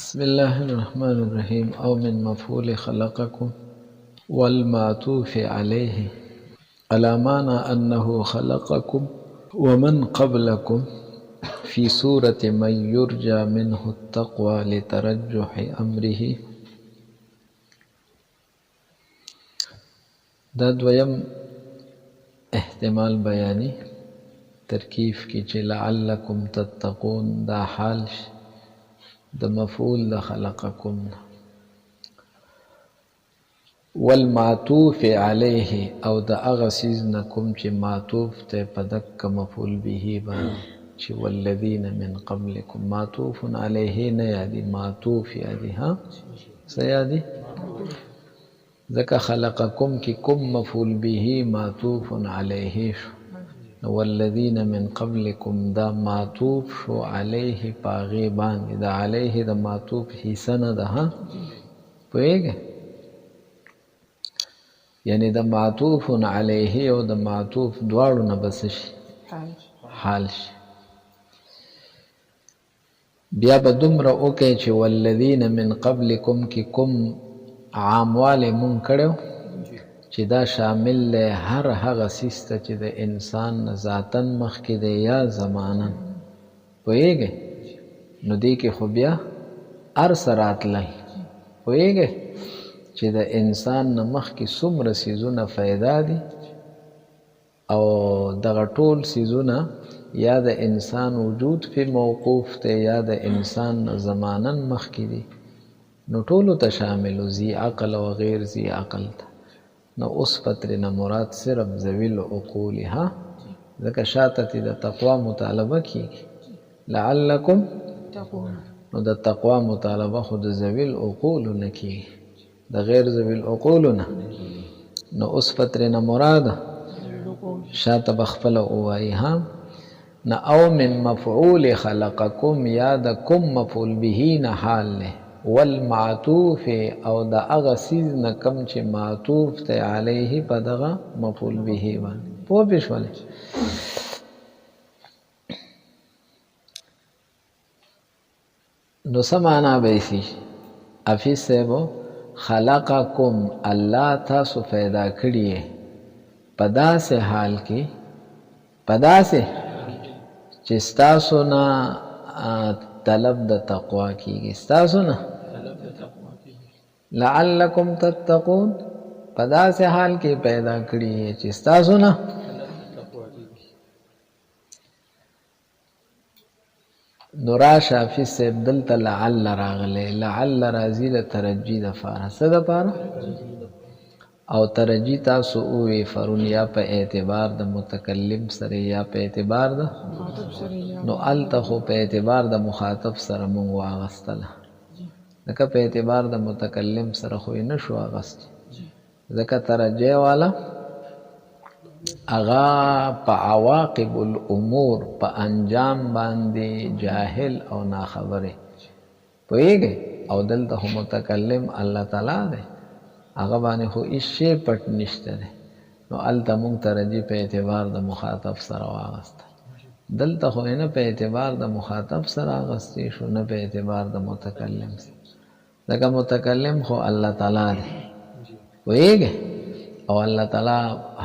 بسم الله الرحمن الرحيم. أو من مفعول خلقكم والمعطوف عليه على معنى أنه خلقكم ومن قبلكم في سورة من يرجى منه التقوى لترجح أمره. دا دویم احتمال بیانی ترکیف کی چې لعلکم تتقون دا حال د مفعول د خلقکم والمعطوف علیه او د هغه څیز نه کوم چې معطوف ته په دک مفعول به باندې چې والذین من قبلکم معطوف علیه نه یادي معطوف یادي ها سیادي ذکر خلقکم کی کم مفعول به معطوف علیه شو والذین من قبلکم دا معطوف شو علیه پاغی باندې دا علیه دا معطوف حصہ نه ده ها پوهیږئ یعنی دا معطوف علیه او دا معطوف دواړو نه بس شي حال شي بیا به دومره وکړئ چې والذین من قبلکم کی کوم عامواله مونږ کړو چې دا شامل له هر هغه سیسته چې د انسان ذاتن مخکې دی یا زمانن پوهیږئ نو دې کې خو بیا هر څه راتلی پوهیږئ چې د انسان نه مخکې څومره څیزونه فایده دي او دغه ټول څیزونه یا د انسان وجود په موقوف دی یا د انسان زمانن مخکې دي نو ټولو ته شامل ذی عقل او غیر ذی عقل ته نو اوس پترنه مراد صرف ذویل عقولها ځکه شاته د تقوا مطالبه کیږي لعلکم تقون نو د تقوا مطالبه خود ذویل عقول نه کیږي د غیر ذویل عقول نه نو اوس پترنه مراد شاته بخفل اوای ها نه او من مفعول خلقکم یا د کوم مفعول به نه حال نه والمعطوف او دا اغا سیز نکم چې معطوف ته علیه په دغه مفعول به باندې پوه پېښولی نو څه معنا به شي حفیظ صاحب خلقکم الله تاسو پیدا کړی په داسې حال کې په داسې چې ستاسو نه طلب د تقوا کیږي ستاسو نه لعلکم تتقون په داسې حال کې پیدا کړی چې ستاسو نه نو راشه حافظ صاحب دلته لعل راغلی لعل راځي د ترجی دپاره څه دپاره او ترجی تاسو ووی فرون یا په اعتبار د متکلم سره یا په اعتبار د نو الته خو په اعتبار د مخاطب سره مونږ واغستله ځکه په اعتبار د متکلم سره خو یې نشو اغست ځکه ترجی والا اغا په عواقب الامور په انجام باندې جاهل او ناخبره پوهیږئ او دلته خو متکلم الله تعالی دی هغه باندې خو هیڅ شی پټ نشته دی نو هلته مونږ ترجیح په اعتبار د مخاطب سره واغسته دلته خو نه په اعتبار د مخاطب سره اغستی شو نه په اعتبار د متکلم سره ځکه متکلم خو الله تعالی دی پوهیږئ او الله تعالی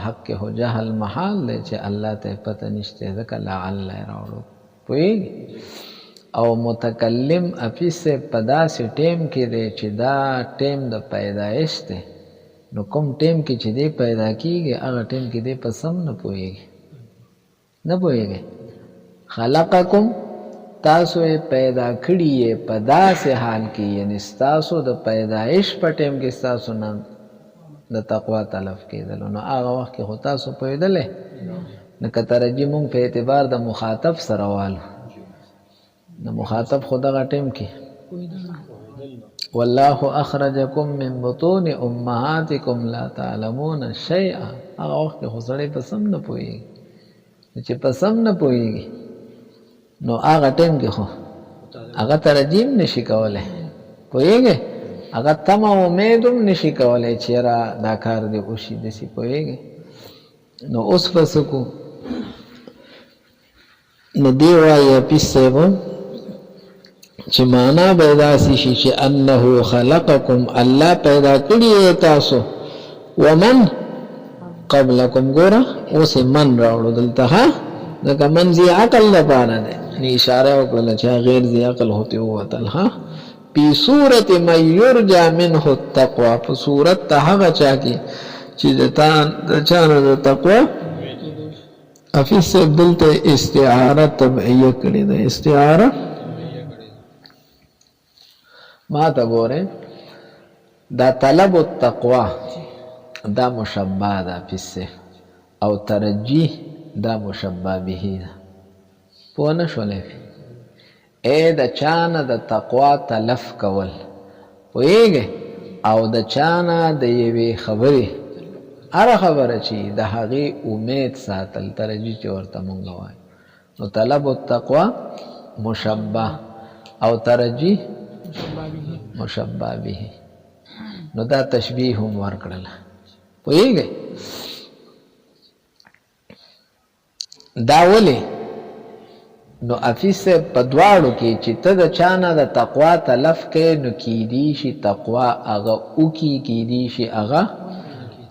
حق کې خو جهل محال دی چې الله ته پته نشته ځکه لعل یې راوړو پوهیږئ او متکلم حفیظ سے پدا سے ٹیم کې دی چې دا ټیم د پیدایش دی نو کوم ټیم کې چې دی پیدا کیږي هغه ټیم کې دی په سم نه پوهیږي نه پوهیږي خلقکم تاسو پیدا کړی یې په داسې حال کې یعنی ستاسو د پیدایش په ټیم کې ستاسو نه د تقوا طلب کېدل نو هغه وخت کې خو تاسو پوهېدلی نو که ترجیح مونږ په اعتبار د مخاطب سره والو نو مخاطب خدا غا ټیم کې والله اخرجکم من بطون امهاتکم لا تعلمون شیئا هغه وخت کې خو سړی په سم نه پوهېږي چې په سم نه پوهېږي نو هغه ټیم کې خو هغه ترجیح نشي کولی پوهېږئ هغه تمه امید هم نشي کولی چې یاره دا کار دی وشي داسې پوهېږئ نو اوس به څه کو نو دی وایي حفیظ صاحب چې معنا به داسې شي چې انه خلقکم الله پیدا کړی تاسو ومن قبلکم ګوره اوس من راوړو دلته ها ځکه من ذي عقل لپاره دی نو اشاره وکړله چې غیر ذي عقل هوتی ووتل ها پی صورت من یرجع منه التقوى په صورت ته هغه چا کې چې د چا نه د تقوا حفیظ صاحب دلته استعاره طبعیه کړې ده استعاره ما ته ګوره دا طلب التقوا دا مشبه ده حفیظ او ترجیح دا مشبه به ده پوه نه شولې اے د چانه د تقوا تلف کول پوهیږي او د چانه د یوې خبرې هر خبره چې د هغې امید ساتل ترجیح چې ورته مونږ وایو نو طلب التقوا مشبه او ترجیح مشبه به نو دا تشبیه هم ورکړله پوهیږي دا ولې نو حفیظ صاحب په دواړو کې چې ته د چانه د تقوا تلف کې نو کیدی شي تقوا هغه وکي کیدی شي هغه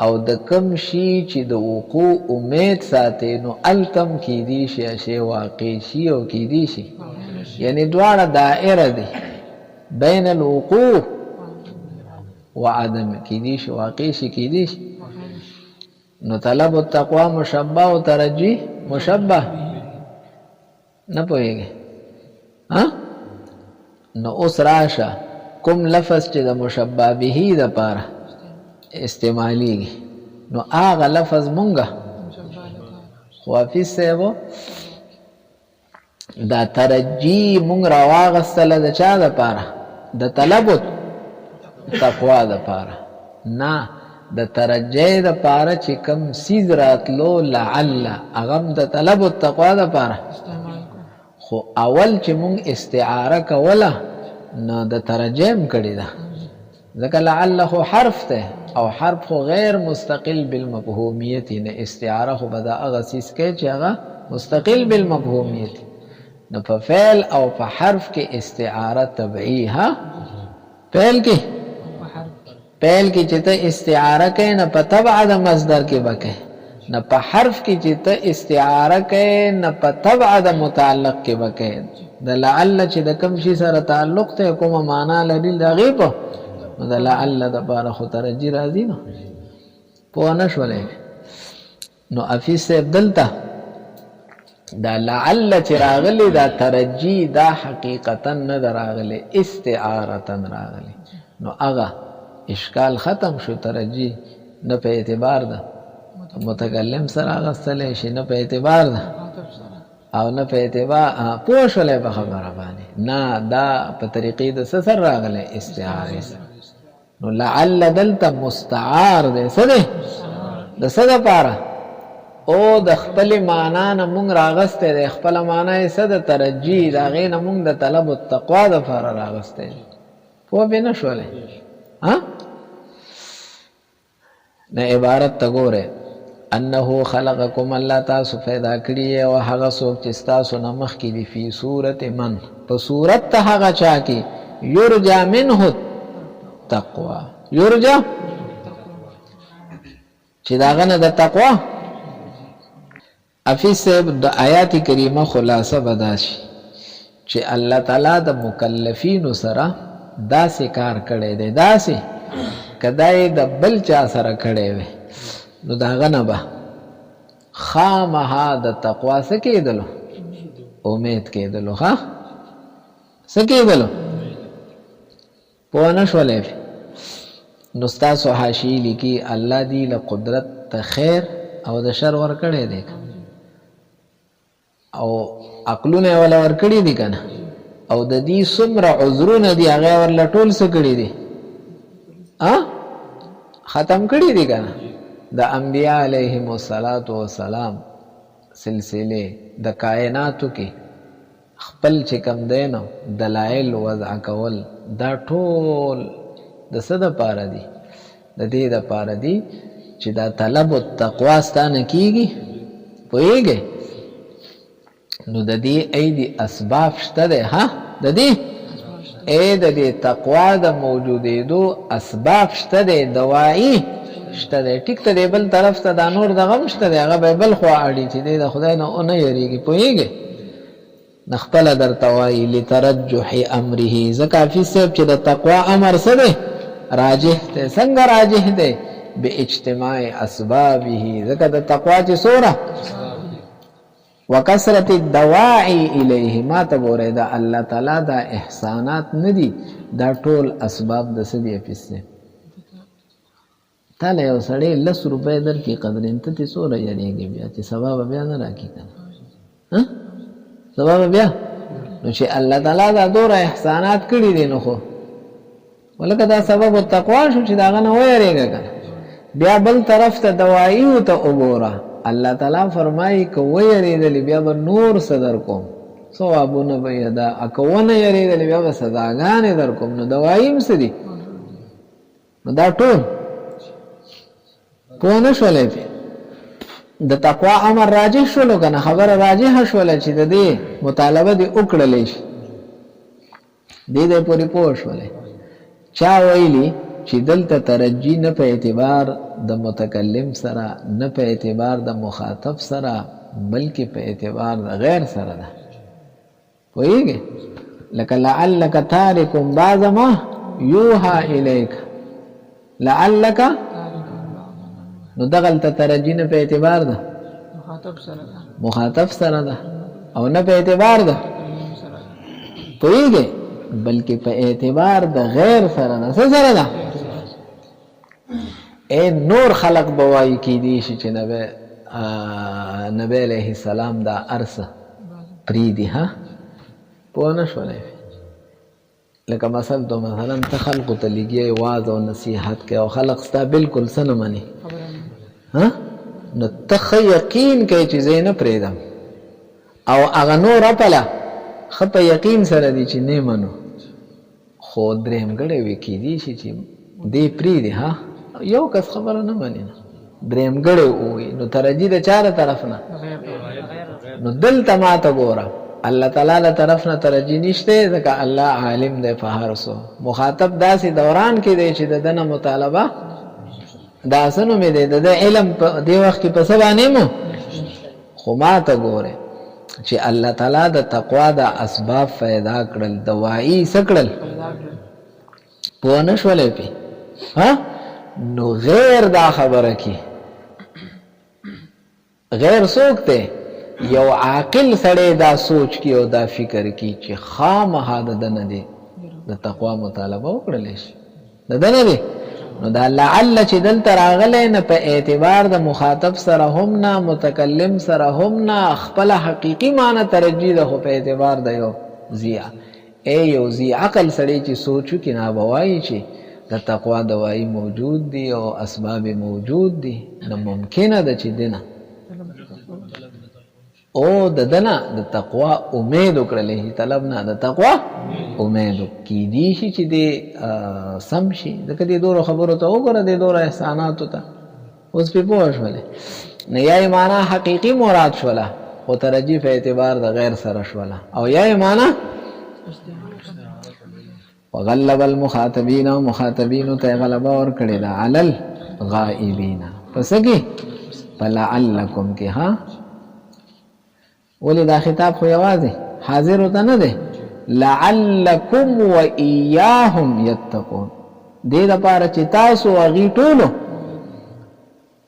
او د کم شي چې د وقوع امید ساتي نو التم کیدی شي شی واقع شي او کیدی شي یعنی دواړه دائره دي بین الوقوع وعدم کیدی شي واقع شي کیدی شي نو طلب التقوا مشبه او ترجیح مشبه نه پوهیږي ها نو اوس راشه کوم لفظ چې د مشبه به د پاره استعمالیږي نو هغه لفظ مونږه خو حفیظ صاحب دا ترجیح مونږ راواغستله د چا د پاره د طلب تقوا د پاره نه د ترجیح د پاره چې کم سیز راتلو لعل اغم د طلب التقوا د پاره خو اول چې مونږ استعاره کوله نو د ترجم کړی ده ځکه لعل خو حرف ته او حرف خو غیر مستقل بالمفهومیت نه استعاره خو بدا هغه سیس کې چې هغه مستقل بالمفهومیت نو په فعل او په حرف کې استعاره طبيعي ها فعل کې چې ته استعاره کوي نه په تبع د مصدر کې بکه نه په حرف کې چې ته استعاره کوي نه په تبع د متعلق کې بکه د لعل چې د کوم شي سره تعلق ته کومه معنا لري د غیب نو د لعل د بار خو ترجی راځي نو پوه نه شولې نو حفیظ صاحب دلته دا لعل چې راغلی دا ترجی دا حقیقتا نه راغلی استعارتا راغلی نو هغه اشکال ختم شو ترجی نه په اعتبار ده متکلم سره غسل شي نه په اعتبار ده او نه په اعتبار پوه شولې په خبره باندې نه دا په طریقې د سر راغلی استعاره نو لعل دلته مستعار ده څه ده د څه لپاره او د خپل معنا نه مونږ راغسته د خپل معنا یې څه د ترجی دا غي نه مونږ د طلب التقوا د لپاره راغسته پوه به نه شولې ها نه عبارت تګوره انه خلقکم الله تاسو پیدا کړی او هغه څوک چې تاسو نه مخ کې دی په صورت من په صورت ته هغه چا کې یرجا منه تقوا یرجا چې داغه نه د تقوا حفیظ صاحب د آیات کریمه خلاصه بداشي چې الله تعالی د مکلفین سره داسې کار کړی دی داسې کدای د بل چا سره کړی وي نو داغه نه به خامها د تقوا څخه کېدلو امید کېدلو ها څه کېدلو پوه نه شولې نو ستاسو حاشیې لیکي الله دی له قدرت ته خیر او د شر ورکړی دی او عقلونه ولا ورکړي دي کنه او د دې څومره عذرونه دي هغه ورل ټول څه کړي دي ختم کړي دي کنه د انبیاء علیهم الصلاۃ والسلام سلسله د کائناتو کې خپل چې کم دینو دلایل وضع کول دا ټول د څه د پاره دي د دې د پاره دي چې دا طلب التقوا ستانه کیږي پوهیږي نو د دې ايدي اسباب شته ده ها د دې اے د دې تقوا د موجودېدو اسباب شته دی، دواعي شته دی. ټیک ته دی بل طرف ته دا نور دغه هم شته دی، هغه به بل خوا اړي چې دی د خدای نه ونه یېرېږي. پوهېږې نه خپله درته وایي لترجح امره. ځکه حافظ صاحب چې د تقوا امر څه دی؟ راجح دی. څنګه راجح دی؟ باجتماع اسبابه. ځکه د تقوا چې څومره وکثرت الدواعي الیه. ما ته ګورئ دا الله تعالی دا احسانات نه دي، دا ټول اسباب د څه دي حافظ صاحب؟ تا له یو سړی 10 روپۍ درکړي قدرین، ته ترې څومره یېرېږې بیا چې سبا به بیا نه راکړي که نه؟ سبا به بیا نو چې الله تعالی دا دومره احسانات کړي دي نو خو ولکه دا سبب التقوا شو چې د هغه نه ویېرېږه که نه. بیا بل طرف ته دواییو ته وګوره، الله تعالی فرمایي که ویېرېدلې بیا به نور څه در کوم، ثوابونه به یې دا، که ونه یېرېدلې بیا به سزاګانې در کوم. نو دوایي هم څه دي؟ نو دا ټول پوه نه شولې پې د تقوا امر راجح شولو که نه؟ خبره راجحه شوله چې د دې مطالبه دې وکړلی شي، دې دې پورې پوه شولې. چا ویلي چې دلته ترجی نه په اعتبار د متکلم سره، نه په اعتبار د مخاطب سره، بلکې په اعتبار د غیر سره ده. پوهېږې لکه لعلک تارک بعض ما یوحى الیک، لعلک نو دغلته ترجی نه په اعتبار ده مخاطب سره ده او نه په اعتبار ده پوهېږې بلکې په اعتبار د غیر سره ده. څه سره ده؟ اے نور خلق به وایي کیدی شي چې نبی علیه السلام دا ارسه پریدي. ها پوه نه شولې؟ لکه مثلا ته خلقو ته لګیې واعظ او نصیحت کوې او خلق ستا بلکل څه نه مني، نو ته ښه یقین کوې چې زه یې نه پرېږدم، او هغه نور اپله ښه په یقین سره دي چې نه منو، خو درېمګړی وي کیدی شي چې دې پرېږدي. ها یو کس خبره نه مني نه درېمګړی ووایي، نو ترجیح د چا له طرف نه؟ نو دلته ما ته ګوره الله تعالی له طرف نه ترجیح نشته، ځکه الله عالم دی په هر څه. مخاطب داسې دوران کې دی چې د ده نه مطالبه دا څه نومې دی د ده علم په دې وخت کې په څه باندې مو. خو ما ته ګورې چې الله تعالی د تقوا د اسباب پیدا کړل، دواعي څه کړل؟ پوه نه شولې پې؟ ها نو غیر دا خبره کی، غیر څوک دی؟ یو عاقل سړی دا سوچ کی او دا فکر کی چې خامخا د ده نه دی د تقوا مطالبه وکړلی شي، د ده نه دی. نو دا لعل چې دلته راغلی نه په اعتبار د مخاطب سره هم نه، متکلم سره هم نه، خپله حقیقي معنی ترجیح ده، خو په اعتبار د یو ضیا یو ضی عقل سړی چې سوچو کې نه به وایي چې د تقوا دواعي موجود دي او اسباب موجود دي. نه ممکنه ده چې دنه او د دنه د تقوا امید وکړلی، طلب نه د تقوا امید کیدی شي چې دې سم شي. ځکه دې دوره خبرو ته وګوره، دې دوره احساناتو ته اوس پې پوه شولې. نه یا یې معنا حقیقي مراد شوله، خو ترجیح په اعتبار د غیر سره شوله، او یا یې معنا وغلب المخاطبین، او مخاطبینو ته غلبه ورکړې ده علی الغائبین. پس کې فلعلکم کې ها ولې دا خطاب خو یوازې حاضر ته نه دی، لعلکم و ایاهم یتقون، دې دپاره چې تاسو هغوی ټولو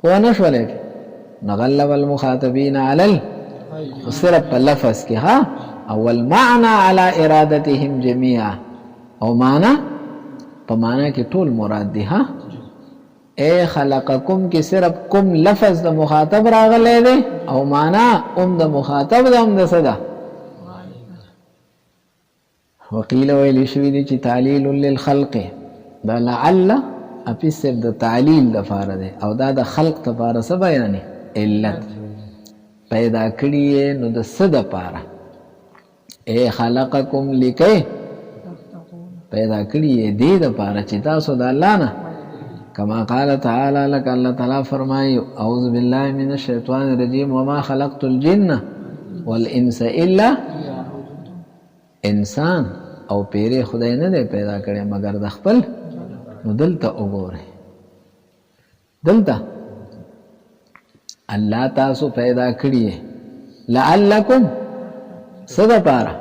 پوه نه شولې. نغلب المخاطبین علی صرف په لفظ کې ها، او المعنى على ارادتهم جميعا، او معنا په معنا کې ټول مراد دی. ها اے خلقکم کې صرف کم لفظ د مخاطب راغلی دی، او معنا د مخاطب ده، هم د څه ده. وقیل ویلی شوي دي چې تعلیل للخلق، دا لعل اپیس صرف د تعلیل دپاره دی، او دا د خلق دپاره څه بیانې؟ علت پیدا کړي نو د څه دپاره؟ اے خلقکم لیکئ پیدا کړي دې دپاره چې تاسو د الله نه، کما قال تعالی لك الله تعالی فرمایي اعوذ بالله من الشیطان الرجیم وما خلقت الجن والانس الا انسان او پیری خدای نه دی پیدا کړی مگر د خپل. نو دلته وګوره دلته الله تاسو پیدا کړی لعلکم صدا پارا.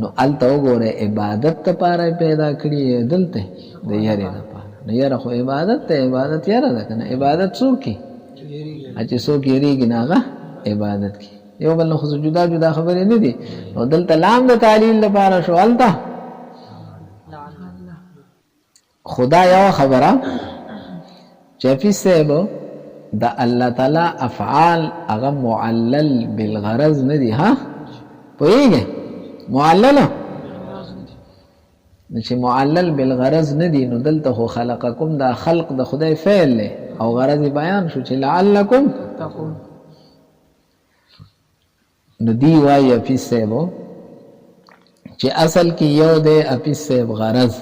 نو الته وګوره عبادت ته پارا پیدا کړی دلته د یاري نه پارا. نو یاره خو عبادت ته عبادت یاره ده کنه. عبادت څوک کی چې څوک یریږي نه هغه عبادت کی. یو بل خو جدا جدا خبرې نه دي. نو دلته لام د تعلیل لپاره شو. الته خدا یو خبره چې فی صاحب د الله تعالی افعال هغه معلل بالغرض نه دي. ها پوهیږئ معلل چې معلل بالغرض نه دي. نو دلته خو خلقکم دا خلق د خدای فعل له او غرض بیان شو چې لعلکم تتقون. نو دی وایي فی صاحب چې اصل کې یو دی فی صاحب غرض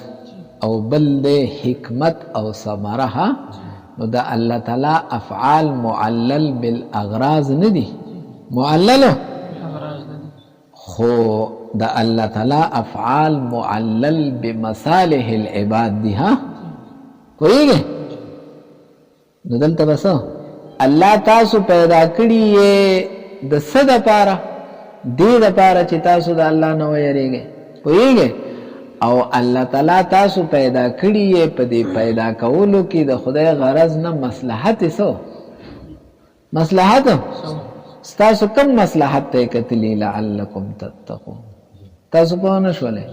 او بل دی حکمت او ثمره. نو دا الله تعالی افعال معلل بالاغراض نه دي. معلل خو دا الله تعالی افعال معلل بمصالح العباد دي. ها کوئیږي. نو دلته بس الله تاسو پیدا کړی د څه دپاره؟ دې دپاره چې تاسو د الله نه ویریږئ. پوهیږئ. او الله تعالی تاسو پیدا کړی په دې پیدا کولو کې د خدای غرض نه مصلحت سو مصلحت ستاسو کم مصلحت ته کتلی لعلکم تتقون. تاسو په نه شولې.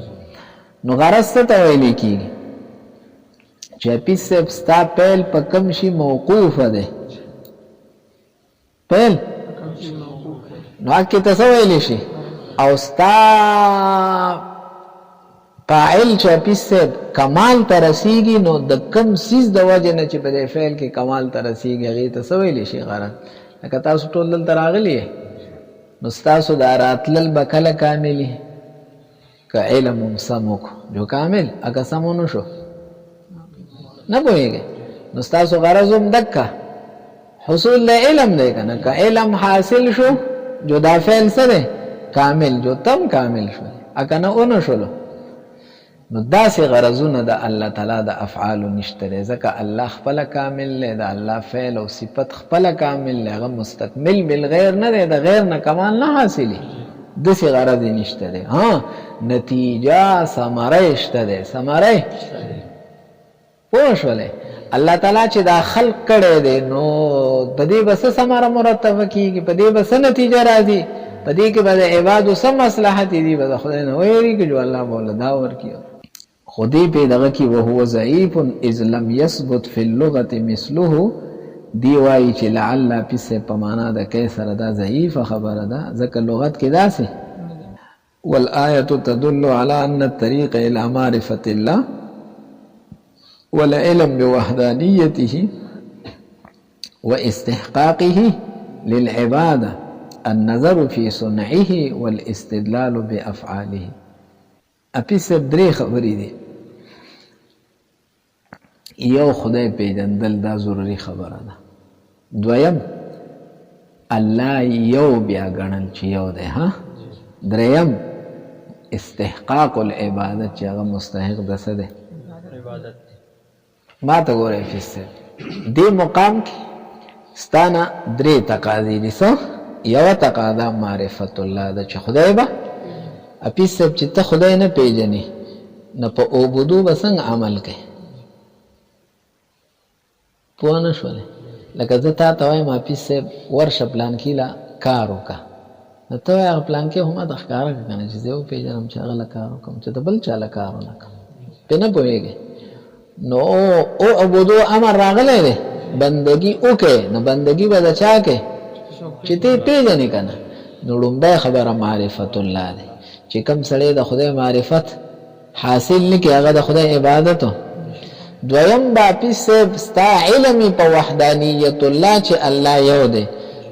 نو غرض ته ویل کیږي چې پیسه ستا پیل په کم شي موقوف ده. پیل نو کې تاسو ویل شي او ستا فاعل چې پیسه کمال ترسیږي. نو د کم سیز د وجه نه چې په دې فعل کې کمال ترسیږي هغه ته سویل شي غرض. لکه تاسو ټول دلته راغلی نو تاسو دا راتلل بکله کاملی که علم سموک جو کامل اگه سمونو شو نه پوهیږي. نو تاسو غرض هم دکا حصول علم دی کنه. که علم حاصل شو جو دا فعل سره کامل جو تم کامل شو اگه نه اونو شلو. نو داسې غرضونه د الله تعالی د افعالو نشته دی. ځکه الله خپله کامل دی. د الله فعل او صفت خپله کامل دی. هغه مستکمل بالغیر نه دی. د غیر نه کمال نه حاصلي. داسې غرض یې نشته دی. ها نتیجه ثمره شته دی. ثمره پوه شولې. الله تعالی چې دا خلق کړی دی نو په دې به څه ثمره مرتبه کېږي. په دې به څه نتیجه راځي. په دې کې به د عبادو څه مصلحت دي. به د خدای نه ویریږي جو الله به دا ورکړي. خودی پی دغه کی وهو ضعیف اذ لم يثبت في اللغه مثله. دی وای چې لعل پس په معنا د کیسر دا ضعیف خبره ده. ځکه لغت کې داسې والآیه تدل على ان الطريق الى معرفه الله والعلم بوحدانيته واستحقاقه للعباده النظر في صنعه والاستدلال بافعاله. اپیس درې خبرې دي. یو خدای پیژندل دا ضروری خبره ده. دویم الله یو بیا ګڼل چې یو دی. ها دریم استحقاق العبادت چې هغه مستحق ده څه دی عبادت. ما ته ګورئ فیس دې مقام کې ستانه درې تقاضې دي. څه یو تقاضا معرفت الله ده چې خدای به اپیس چې ته خدای نه پیژنې نه په عبودو به څنګه عمل کوي. پوه نه شولې. لکه زه تا ته وایم اپیس ورشه پلان کې له کار وکړه. نو ته وایې هغه پلان کې هم د ښکاره کړه که نه چې زه وپېژنم چې هغه له کار وکړم چې د بل چا له کار ونه کړم. پرې نه پوهېږې. نو او عبودو امر راغلی دی بندګي وکړې. نو بندګي به د چا کوې چې ته یې پېژنې که نه. نو لومبی خبره معرفت الله دی چې کوم سړی د خدای معرفت حاصل نه کړي هغه د خدای عبادت. دویم با پیس ستا علمي په وحدانیت الله چې الله یو دی.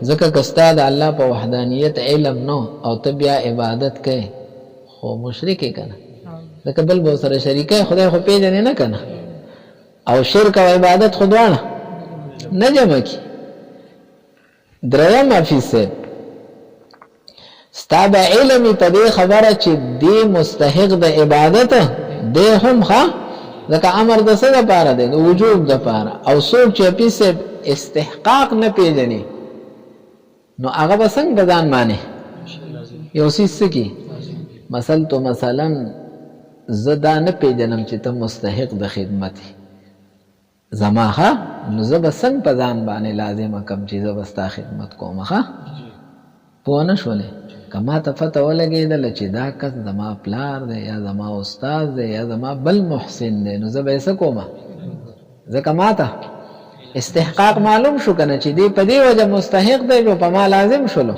ځکه که ستا د الله په وحدانیت علم نو او ته بیا عبادت کوې خو مشرک یې که نه. ځکه بل به ورسره شریکه خدای خو پېژنې نه که نه. او شرک او عبادت خو دواړه نه جمع کړي. دریم حفیظ صاحب ستا به علم په دې خبره چې دی مستحق د عبادت دی هم ښه ځکه امر د څه دپاره دی د وجوب دپاره او څوک چې پیسې استحقاق نه پیژني نو هغه به څنګه په ځان باندې یو څیز څه کي مثلا زه دا نه پیژنم چې ته مستحق د خدمت یې زما ښه نو زه به څنګه په ځان باندې لازمه کړم چې زه به ستا خدمت کوم ښه پوه نه شولې که ما ته پته ولګېدله چې دا کس زما پلار دی یا زما استاد دی یا زما بل محسن دی نو زه به یې څه کوم ځکه ما ته استحقاق معلوم شو که نه چې دی په دې وجه مستحق دی نو په ما لازم شولو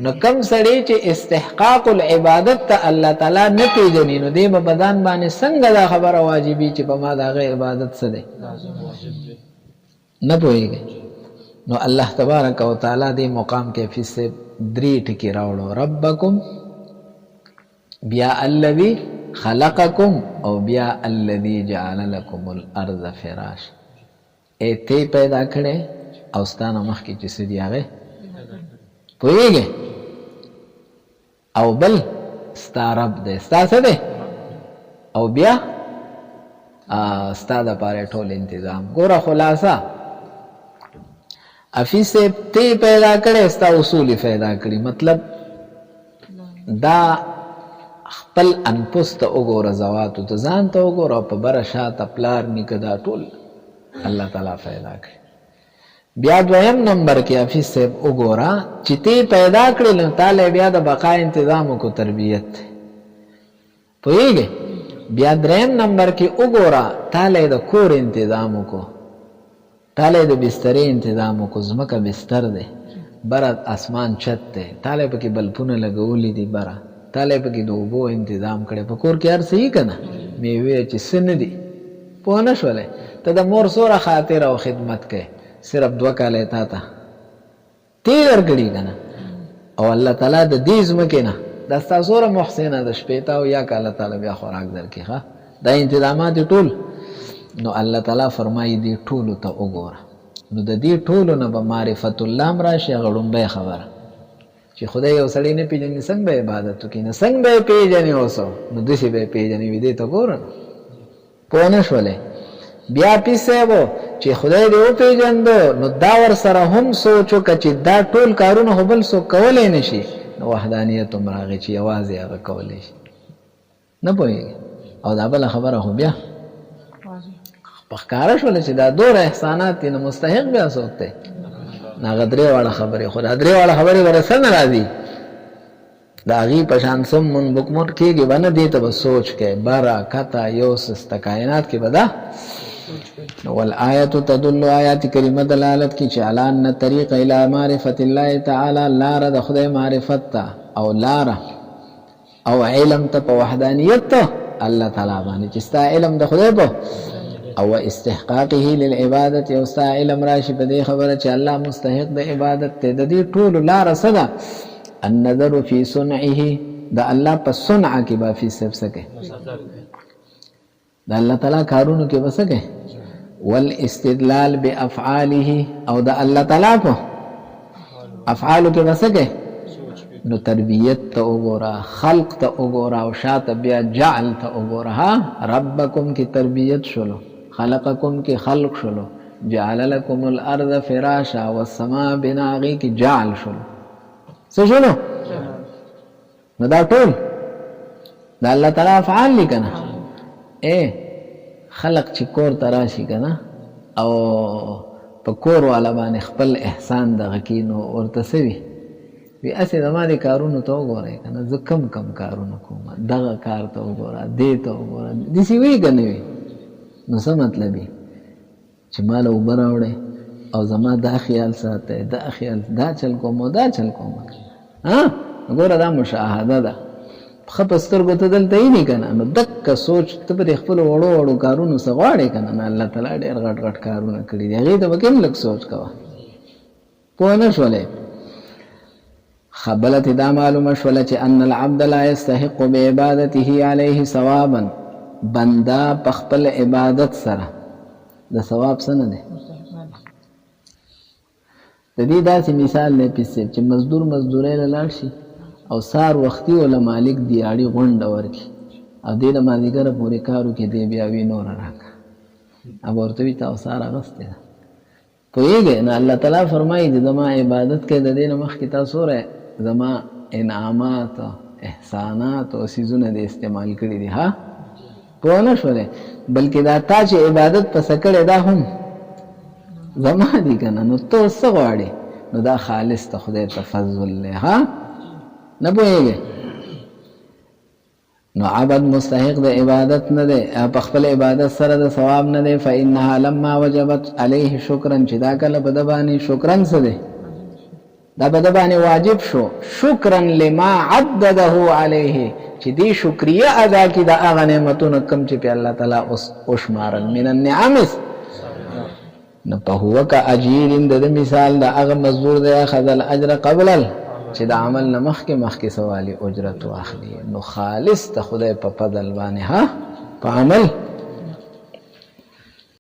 نو کم سړی چې استحقاق العبادت ته الله تعالی نه پیژني نو دی به په ځان باندې څنګه دا خبره واجبي چې په ما د هغې عبادت څه دی نه پوهېږي نو الله تبارک وتعالی دې مقام کې حفیظ صاحب 3 ټکي راوړو ربکم بیا الذي خلقکم او بیا الذي جعل لكم الارض فراش ای ته پیدا کړې او ستانه مخکې چې څه دي هغې پوهېږې او بل ستا رب دی ستا څه دی او بیا ستا دپاره ټول انتظام ګوره خلاصه حفیظ صاحب ته پیدا کړې ستا اصول پیدا کړي مطلب دا خپل انفس ته وګوره ذواتو ته ځان ته وګوره او په بره شاته پلار نیکه دا ټول الله تعالی پیدا کړي بیا دویم نمبر کې حفیظ صاحب وګوره چې ته پیدا کړې نو تاله بیا د بقا انتظام کو تربیت پوهېږې بیا دریم نمبر کې وګوره تاله د کور انتظام کو تاله د بسترې انتظام کو ځمکه بستر دی بره اسمان چت دی تاله پکې بلپونه لګولي دي بره تاله پکې د اوبو انتظام کړی په کور کې هر څه یې که نه میوې چې څه نه دي پوه نه شولې ته د مور سوره خاطر او خدمت کوې صرف 2 کاله تا ته تی درکړي که نه او الله تعالی د دې ځمکې نه دا ستا سوره محسنه د 18 او یا کاله تعالی بیا خوراک درکړي ښه دا انتظامات ټول نو الله تعالی فرمایي دې ټولو ته وګوره نو د دې ټولو نه به معرفت الله هم راشي هغه لومبۍ خبره چې خدای یو سړی نه پیژني څنګه به عبادت وکړي نه څنګه به یې پیژني اوسو نو داسې به یې پیژني وي دې ته ګوره پوه نه شولې بیا پیسې چې خدای دې وپېژندو نو دا ورسره هم سوچ وکړه چې دا ټول کارونه خو بل څوک کولی نه شي نو وحدانیت هم راغی چې یوازې هغه کولی شي نه پوهېږي او دا بله خبره خو بیا په ښکاره شوله چې دا دوره احسانات دي نو مستحق بیا څوک دی نو هغه 3 واړه خبرې خو دا 3 واړه خبرې به څه نه راځي د هغې په شان سمون بکمون کېږي به نه دې ته به سوچ کوې بره کته یو سسته کائنات کې به دا والآیت تدل آیات کریمه دلالت کی چې علی ان طریق الی معرفت الله تعالی لاره د خدای معرفت ته او لاره او علم ته په وحدانیت ته الله تعالی باندې چې ستا علم د خدای په او استحقاقه للعبادت او ستا علم راشي په دې خبره چې الله مستحق د عبادت ته د دې ټولو لاره څه ده النظر فی صنعه د الله په صنع کې به فی سبسکه د الله تعالی کارونو کې وسکه والاستدلال بافعاله او د الله تعالی په افعالو کې وسکه نو تربیت ته وګوره خلق ته وګوره او شاته بیا جعل ته وګوره ها ربکم کی تربیت شلو خلقکم کی خلق شلو جعل لكم الارض فراشا والسماء بناغي کی جعل شلو څه شلو نو دا ټول دا الله تعالی افعال لیکنه خلق چې کور ته راشي که نه او په کور والا باندې خپل احسان دغه کي نو ورته څه وي وي هسې زما دې کارونو ته وګورئ که نه زه کم کارونه کوم دغه کار ته وګوره دې ته وګوره داسې وي که نه وي نو څه مطلب وي چې ما له اوبه راوړئ او زما دا خیال ساتئ دا خیال دا چل کوم او دا چل کوم ګوره دا مشاهده ده ښه په سترګو ته دلته یې نه که نه نو دقه سوچ ته به د خپلو وړو وړو کارونو څه غواړې که نه الله تعالی ډېر غټ غټ کارونه کړي دي هغې ته به کوم لږ سوچ کوه پوه نه شولې بله دا معلومه شوله چې ان العبد لا یستحق بعبادته علیه ثوابا بنده په خپل عبادت سره د ثواب څه نه دی د دې داسې مثال دی چې مزدور مزدورۍ له لاړ شي او سار وختي ولا مالک دیاړي غونډه ورکي او دې د مازدیګره پورې کار وکړي دی بیا وي نور راکړه اب ورته وي تاسو سار اغستې ده پوهېږئ نه الله تعالی فرمایي چې زما عبادت کې د دې نه مخکې تاسو رې زما انعامات احسانات او څیزونه دې استعمال کړي دي ها پوه نه شولې بلکې دا تا چې عبادت پسې کړې دا هم زما دي که نه نو ته څه غواړې نو دا خالص ته خدای ته فضل دی ها نه پوهېږې نو عبد مستحق د عبادت نه دی په خپل عبادت سره د ثواب نه دی فانها لما وجبت علیه شکرا چې دا کله په ده باندې شکرن څه دی دا په ده باندې واجب شو شکرا لما عدده علیه چې دې شکریه ادا کړي د هغه نعمتونه کوم چې په الله تعالی وشمارل من النعم نو په هو که اجیر د مثال د هغه مزدور دی اخذ الاجر قبل چې د عمل نه مخکې سوالي اجرت واخلي نو خالص ته خدای په فضل باندې ها په عمل